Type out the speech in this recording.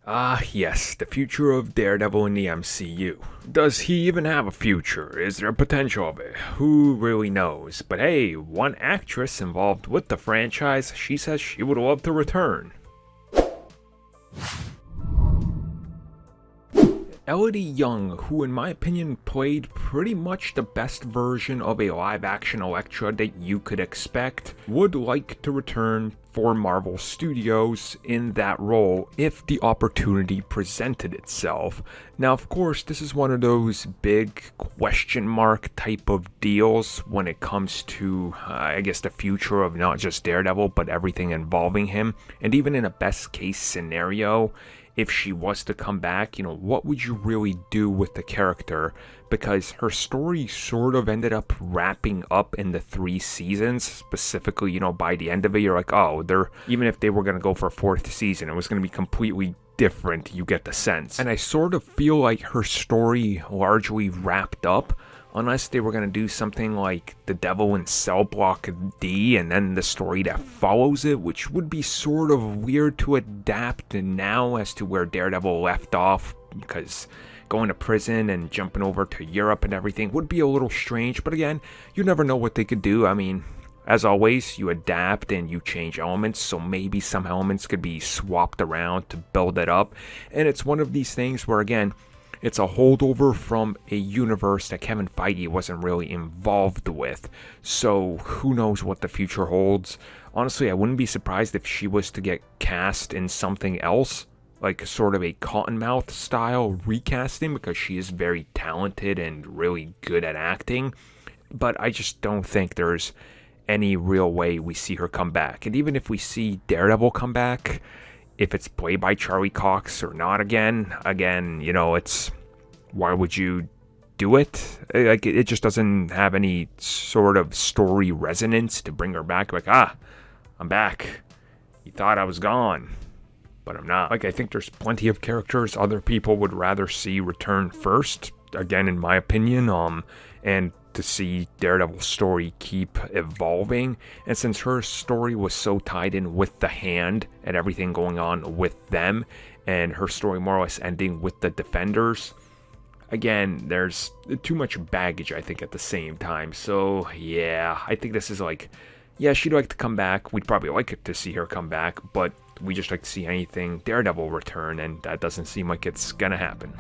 Ah, yes, the future of Daredevil in the MCU. Does he even have a future? Is there potential of it? Who really knows? But hey, one actress involved with the franchise, she says she would love to return. Elodie Young, who in my opinion played pretty much the best version of a live-action Elektra that you could expect, would like to return for Marvel Studios in that role if the opportunity presented itself. Now, of course, this is one of those big question mark type of deals when it comes to, I guess, the future of not just Daredevil, but everything involving him. And even in a best case scenario, if she was to come back, what would you really do with the character? Because her story sort of ended up wrapping up in the 3 seasons, specifically, by the end of it, you're like, oh, even if they were going to go for a 4th season, it was going to be completely different, you get the sense. And I sort of feel like her story largely wrapped up, unless they were going to do something like The Devil in Cell Block D and then the story that follows it, which would be sort of weird to adapt now as to where Daredevil left off, because going to prison and jumping over to Europe and everything would be a little strange. But again, you never know what they could do. I mean, as always, you adapt and you change elements, so maybe some elements could be swapped around to build it up. And it's one of these things where, again, it's a holdover from a universe that Kevin Feige wasn't really involved with. So who knows what the future holds. Honestly, I wouldn't be surprised if she was to get cast in something else, like sort of a Cottonmouth style recasting, because she is very talented and really good at acting. But I just don't think there's any real way we see her come back. And even if we see Daredevil come back, if it's played by Charlie Cox or not again, it's, why would you do it? Like, it just doesn't have any sort of story resonance to bring her back. Like, I'm back. You thought I was gone, but I'm not. Like, I think there's plenty of characters other people would rather see return first, again, in my opinion, and to see Daredevil's story keep evolving. And since her story was so tied in with the Hand and everything going on with them, and her story more or less ending with the Defenders, again, there's too much baggage, I think, at the same time. So yeah, I think this is like, yeah, she'd like to come back. We'd probably like to see her come back, but we just like to see anything Daredevil return, and that doesn't seem like it's gonna happen.